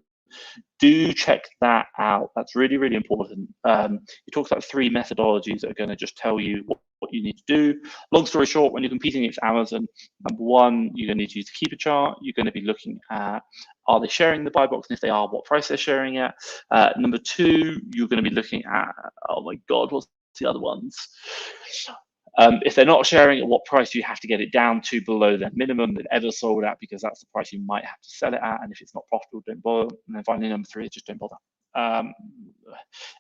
Do check that out. That's really, really important. It talks about 3 methodologies that are going to just tell you what you need to do. Long story short, when you're competing against Amazon, number 1, you're going to need to use a keeper chart. You're going to be looking at, are they sharing the buy box? And if they are, what price they're sharing at. Number 2, you're going to be looking at, oh my God, what's the other ones? If they're not sharing at what price, you have to get it down to below their minimum they've ever sold at, because that's the price you might have to sell it at. And if it's not profitable, don't bother. And then finally, number 3 is just don't bother.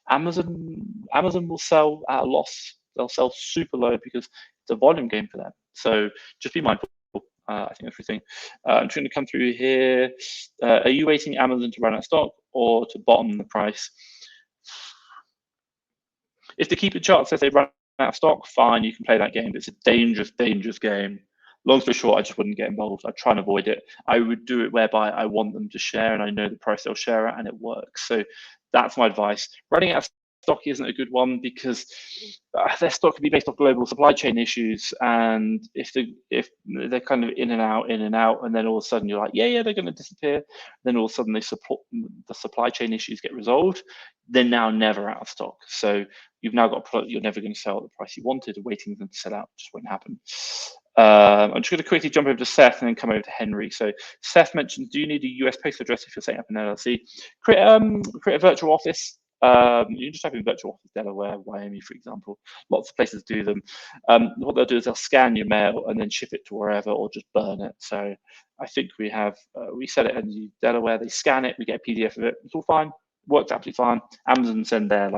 Amazon will sell at a loss. They'll sell super low because it's a volume game for them. So just be mindful. I think that's everything. I'm trying to come through here. Are you waiting Amazon to run out of stock or to bottom the price? If the keeper chart says they run out of stock, fine, you can play that game. But it's a dangerous, dangerous game. Long story short, I just wouldn't get involved. I'd try and avoid it. I would do it whereby I want them to share and I know the price they'll share at and it works. So that's my advice. Running out of stock isn't a good one because their stock could be based off global supply chain issues, and if they're kind of in and out, and then all of a sudden you're like, yeah, they're going to disappear. Then all of a sudden the supply chain issues get resolved. They're now never out of stock. So you've now got a product you're never going to sell at the price you wanted. Waiting for them to sell out just won't happen. I'm just going to quickly jump over to Seth and then come over to Henry. So Seth mentioned, do you need a US postal address if you're setting up an LLC? Create a virtual office. You can just type in virtual office Delaware, Wyoming, for example. Lots of places do them. What they'll do is they'll scan your mail and then ship it to wherever or just burn it. So I think we have, we set it in Delaware, they scan it, we get a PDF of it. It's all fine, works absolutely fine. Amazon send their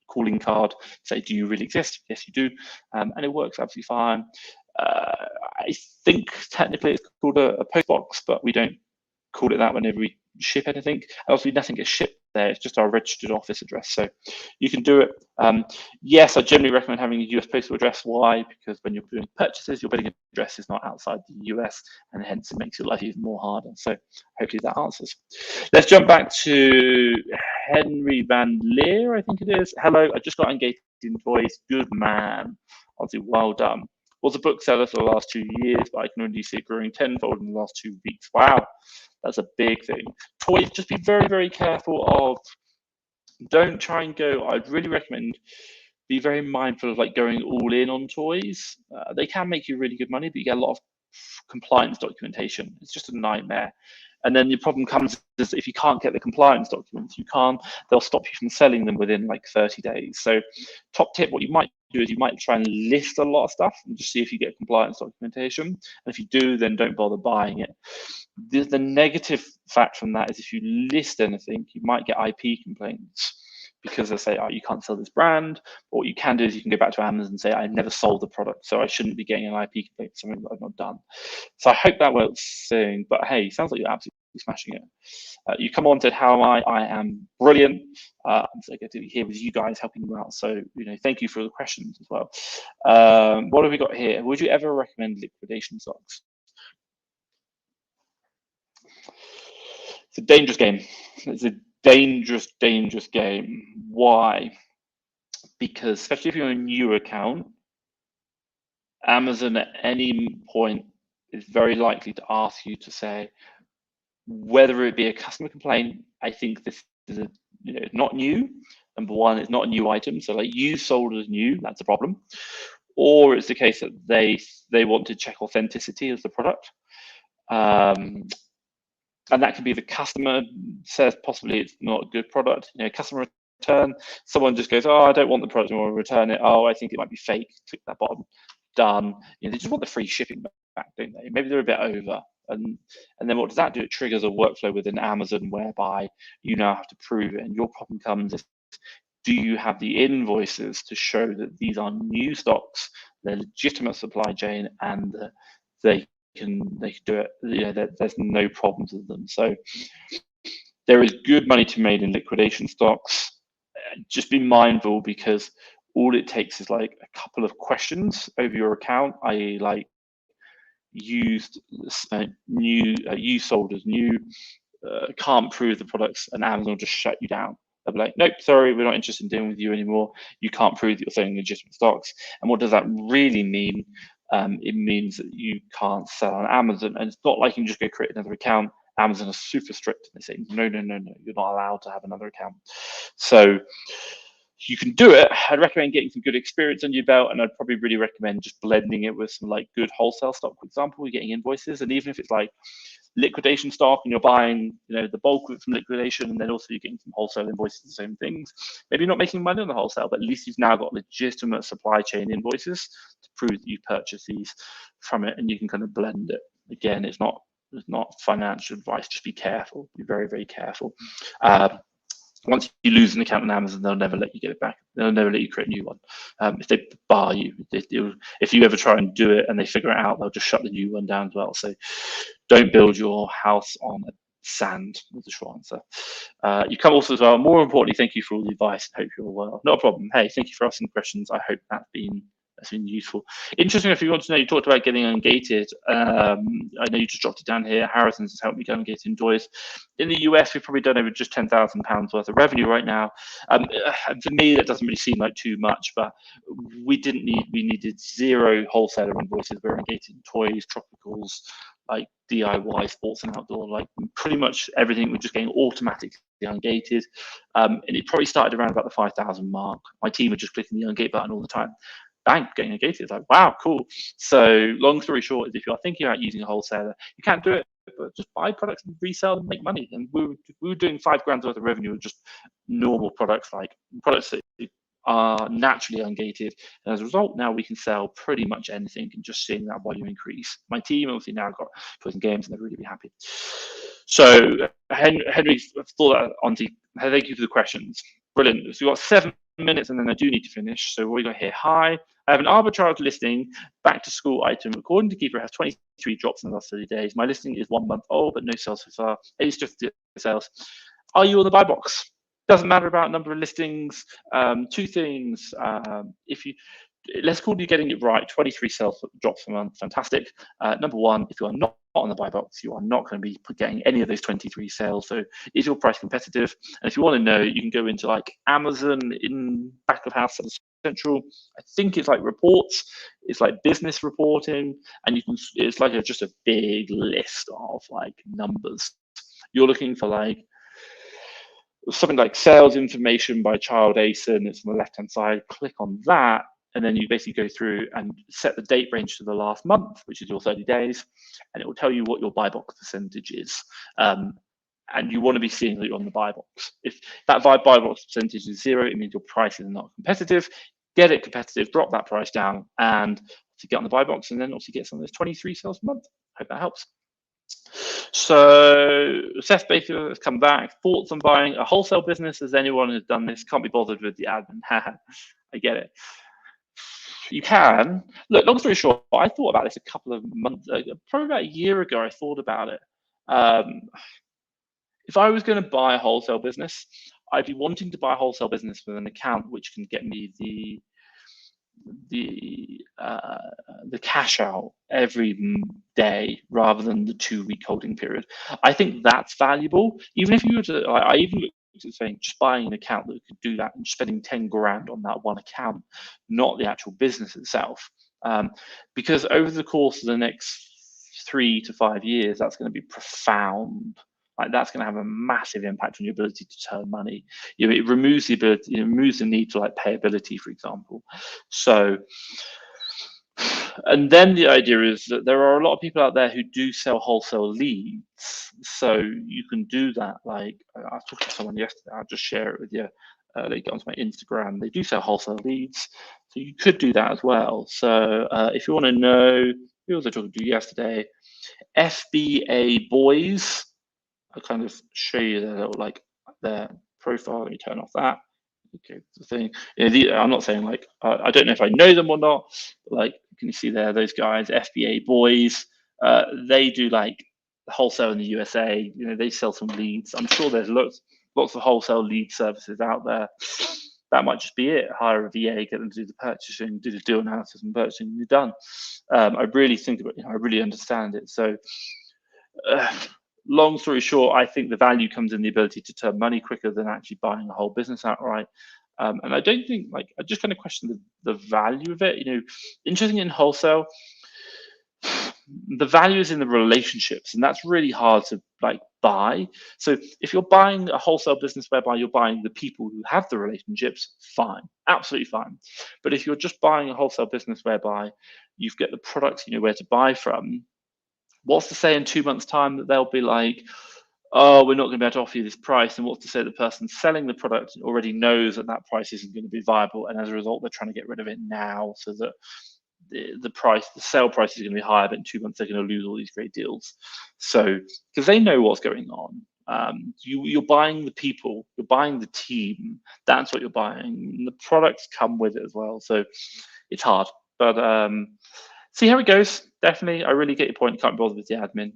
calling card, say, do you really exist? Yes, you do. And it works absolutely fine. I think technically it's called a post box, but we don't call it that whenever we ship anything. Obviously, nothing gets shipped there. It's just our registered office address. So you can do it. Yes, I generally recommend having a US postal address. Why? Because when you're doing purchases, your billing address is not outside the US, and hence it makes your life even more harder. So hopefully that answers. Let's jump back to Henry Van Leer, I think it is. Hello, I just got engaged in toys. Good man. Obviously, well done. Was a bookseller for the last 2 years, but I can already see it growing tenfold in the last 2 weeks. Wow, that's a big thing. Toys, just be very, very careful of, don't try and go, I'd really recommend be very mindful of going all in on toys. They can make you really good money, but you get a lot of compliance documentation. It's just a nightmare. And then the problem comes is if you can't get the compliance documents, they'll stop you from selling them within 30 days. So top tip, what you might do is you might try and list a lot of stuff and just see if you get compliance documentation. And if you do, then don't bother buying it. The negative fact from that is if you list anything, you might get IP complaints because they say, oh, you can't sell this brand. But what you can do is you can go back to Amazon and say, I never sold the product, so I shouldn't be getting an IP complaint, something that I've not done. So I hope that works soon. But hey, sounds like you're absolutely smashing it. You come on and said, how am I? I am brilliant. I'm so good to be here with you guys, helping you out. So, thank you for the questions as well. What have we got here? Would you ever recommend liquidation stocks? It's a dangerous game. It's a dangerous, dangerous game. Why? Because especially if you're a new account, Amazon at any point is very likely to ask you to say, whether it be a customer complaint, I think this is not new. Number one, it's not a new item. So you sold as new, that's a problem. Or it's the case that they want to check authenticity of the product. And that could be the customer says possibly it's not a good product. Customer return, someone just goes, oh, I don't want the product anymore, return it. Oh, I think it might be fake. Click that button, done. They just want the free shipping back, don't they? Maybe they're a bit over. And then what does that do? It triggers a workflow within Amazon whereby you now have to prove it. And your problem comes is, do you have the invoices to show that these are new stocks, they're legitimate supply chain, and they can do it? There's no problems with them. So there is good money to be made in liquidation stocks. Just be mindful, because all it takes is a couple of questions over your account, i.e. used, new, you sold as new, can't prove the products, and Amazon will just shut you down. They'll be like, nope, sorry, we're not interested in dealing with you anymore. You can't prove that you're selling legitimate stocks. And what does that really mean? It means that you can't sell on Amazon. And it's not like you can just go create another account. Amazon are super strict. They say, no, no, no, no, you're not allowed to have another account. So you can do it. I'd recommend getting some good experience on your belt, and I'd probably really recommend just blending it with some like good wholesale stock. For example, you're getting invoices, and even if it's like liquidation stock and you're buying, the bulk of it from liquidation, and then also you're getting some wholesale invoices, the same things. Maybe you're not making money on the wholesale, but at least you've now got legitimate supply chain invoices to prove that you purchase these from it, and you can kind of blend it. Again, it's not financial advice. Just be careful. Be very, very careful. Once you lose an account on Amazon, they'll never let you get it back. They'll never let you create a new one. If they bar you, if you ever try and do it and they figure it out, they'll just shut the new one down as well. So don't build your house on sand, is the short answer. You come also as well. More importantly, thank you for all the advice. I hope you're well. Not a problem. Hey, thank you for asking questions. I hope that's been useful. Interesting, if you want to know, you talked about getting ungated. I know you just dropped it down here. Harrison's has helped me get ungated indoors. In the US, we've probably done over just £10,000 worth of revenue right now. For me, that doesn't really seem like too much, but we needed 0 wholesaler invoices. We're ungated toys, tropicals, like DIY, sports and outdoor, like pretty much everything. We're just getting automatically ungated. And it probably started around about the 5,000 mark. My team are just clicking the ungate button all the time. Bang, getting ungated. It's like, wow, cool. So long story short is if you're thinking about using a wholesaler, you can't do it, but just buy products and resell them, make money. And we were doing £5,000 worth of revenue with just normal products, like products that are naturally ungated. And as a result, now we can sell pretty much anything and just seeing that volume increase. My team obviously now got putting games and they're really happy. So Henry, thought that Auntie, thank you for the questions. Brilliant. So we've got 7 minutes and then I do need to finish. So what we got here? Hi, I have an arbitrage listing, back to school item. According to Keeper, it has 23 drops in the last 30 days. My listing is 1 month old, but no sales so far. It's just sales. Are you on the buy box? Doesn't matter about number of listings. 2 things. Let's call you getting it right. 23 sales drops a month, fantastic. Number 1, if you are not on the buy box, you are not going to be getting any of those 23 sales. So is your price competitive? And if you want to know, you can go into like Amazon in back of house central. I think it's like reports. It's like business reporting, and it's like just a big list of like numbers. You're looking for like something like sales information by child ASIN. It's on the left hand side. Click on that, and then you basically go through and set the date range to the last month, which is your 30 days, and it will tell you what your buy box percentage is. And you want to be seeing that you're on the buy box. If that buy box percentage is 0, it means your price is not competitive. Get it competitive, drop that price down, and to get on the buy box, and then obviously get some of those 23 sales a month. Hope that helps. So Seth Baker has come back. Thoughts on buying a wholesale business? As anyone who's done this, can't be bothered with the admin. I get it. You can. Look, long story short, I thought about this a couple of months ago, probably about a year ago. I thought about it. If I was going to buy a wholesale business, I'd be wanting to buy a wholesale business with an account which can get me the cash out every day rather than the 2-week holding period. I think that's valuable. Even if you were to, I even looked at saying just buying an account that could do that and spending 10 grand on that one account, not the actual business itself. Because over the course of the next 3 to 5 years, that's going to be profound. Like that's going to have a massive impact on your ability to turn money. It removes the ability, it removes the need to like payability, for example. So, and then the idea is that there are a lot of people out there who do sell wholesale leads. So you can do that. Like I was talking to someone yesterday. I'll just share it with you. They get onto my Instagram. They do sell wholesale leads, so you could do that as well. So if you want to know, who was I talking to yesterday? FBA Boys. I'll kind of show you their little like their profile. Let me turn off that. Okay, the thing. I'm not saying like I don't know if I know them or not. But like, can you see there? Those guys, FBA Boys. They do like wholesale in the USA. They sell some leads. I'm sure there's lots of wholesale lead services out there. That might just be it. Hire a VA, get them to do the purchasing, do the deal analysis and purchasing, and you're done. I really think about it. I really understand it. So. long story short, I think the value comes in the ability to turn money quicker than actually buying a whole business outright. And I don't think, like, I just kind of question the value of it. Interesting in wholesale, the value is in the relationships, and that's really hard to like buy. So if you're buying a wholesale business whereby you're buying the people who have the relationships, fine, absolutely fine. But if you're just buying a wholesale business whereby you've got the products you know where to buy from, what's to say in 2 months' time that they'll be like, oh, we're not going to be able to offer you this price? And what's to say the person selling the product already knows that that price isn't going to be viable, and as a result, they're trying to get rid of it now so that the sale price is going to be higher, but in 2 months they're going to lose all these great deals. So because they know what's going on, you're buying the people, you're buying the team. That's what you're buying. And the products come with it as well. So it's hard, but see how it goes. Definitely, I really get your point. Can't be bothered with the admin.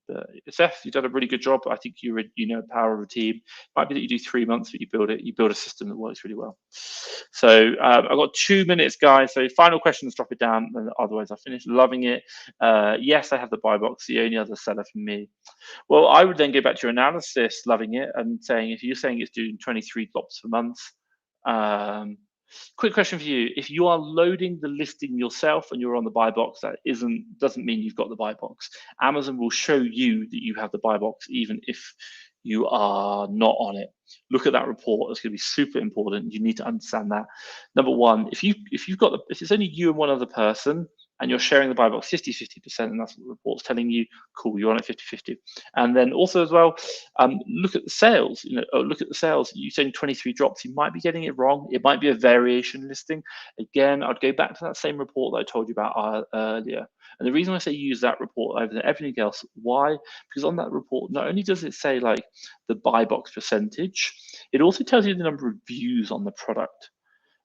But Seth, you've done a really good job. I think you know power of a team. Might be that you do 3 months, but you build a system that works really well. So I've got 2 minutes, guys. So final questions, drop it down. Otherwise, I'll finish. Loving it. Yes, I have the buy box. The only other seller for me. Well, I would then go back to your analysis, loving it, and saying if you're saying it's doing 23 drops per month. Quick question for you: if you are loading the listing yourself and you're on the buy box, that doesn't mean you've got the buy box. Amazon will show you that you have the buy box even if you are not on it. Look at that report. It's going to be super important. You need to understand that. Number one, if it's only you and one other person and you're sharing the buy box 50-50%, and that's what the report's telling you, cool, you're on it 50-50. And then also as well, look at the sales. Look at the sales. You're saying 23 drops. You might be getting it wrong. It might be a variation listing. Again, I'd go back to that same report that I told you about earlier. And the reason I say use that report over everything else, why? Because on that report, not only does it say like the buy box percentage, it also tells you the number of views on the product,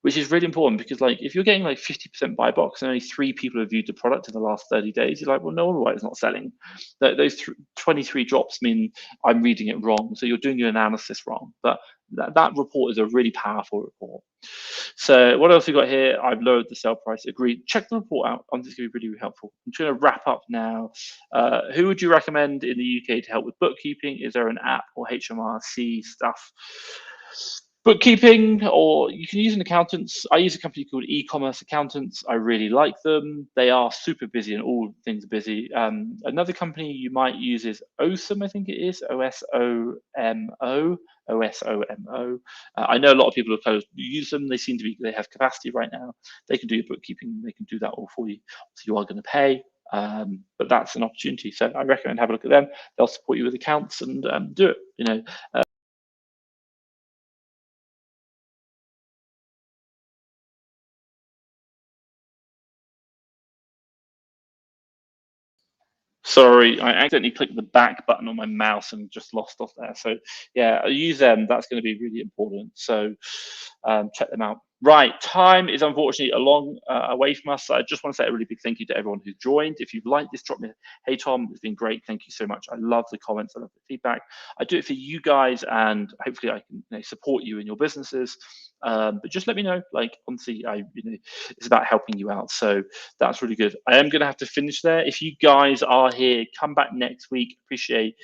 which is really important because like if you're getting like 50% buy box and only 3 people have viewed the product in the last 30 days, you're like, well, no wonder why it's not selling. Those 23 drops mean I'm reading it wrong. So you're doing your analysis wrong. But that report is a really powerful report. So what else we got here? I've lowered the sale price. Agreed. Check the report out. This is going to be really, really helpful. I'm just going to wrap up now. Who would you recommend in the UK to help with bookkeeping? Is there an app or HMRC stuff? Bookkeeping, or you can use an accountant. I use a company called E-commerce Accountants. I really like them. They are super busy and all things are busy. Another company you might use is OSOMO, I think it is, OSOMO. I know a lot of people who use them. They have capacity right now. They can do your bookkeeping. They can do that all for you. So you are going to pay, but that's an opportunity. So I recommend have a look at them. They'll support you with accounts and do it. Sorry, I accidentally clicked the back button on my mouse and just lost off there. So yeah, I use them. That's going to be really important. So check them out. Right, time is unfortunately a long away from us. So I just want to say a really big thank you to everyone who's joined. If you've liked this, drop me hey Tom, it's been great. Thank you so much. I love the comments. I love the feedback. I do it for you guys, and hopefully I can support you in your businesses. But just let me know. Like honestly, it's about helping you out. So that's really good. I am going to have to finish there. If you guys are here, come back next week. Appreciate.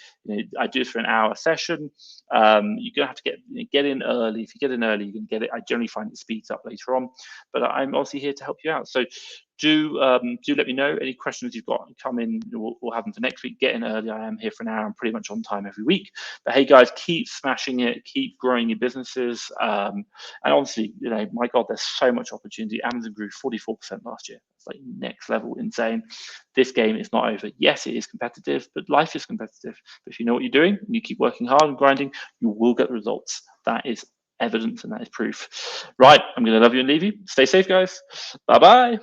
I do this for an hour session. You're gonna have to get in early. If you get in early, you can get it. I generally find it speeds up later on, but I'm obviously here to help you out. So do let me know any questions you've got. Come in. We'll have them for next week. Get in early. I am here for an hour. I'm pretty much on time every week. But hey, guys, keep smashing it. Keep growing your businesses. And honestly, my God, there's so much opportunity. Amazon grew 44% last year. It's like next level insane. This game is not over. Yes, it is competitive, but life is competitive. But if you know what you're doing and you keep working hard and grinding, you will get the results. That is evidence and that is proof. Right, I'm going to love you and leave you. Stay safe, guys. Bye-bye.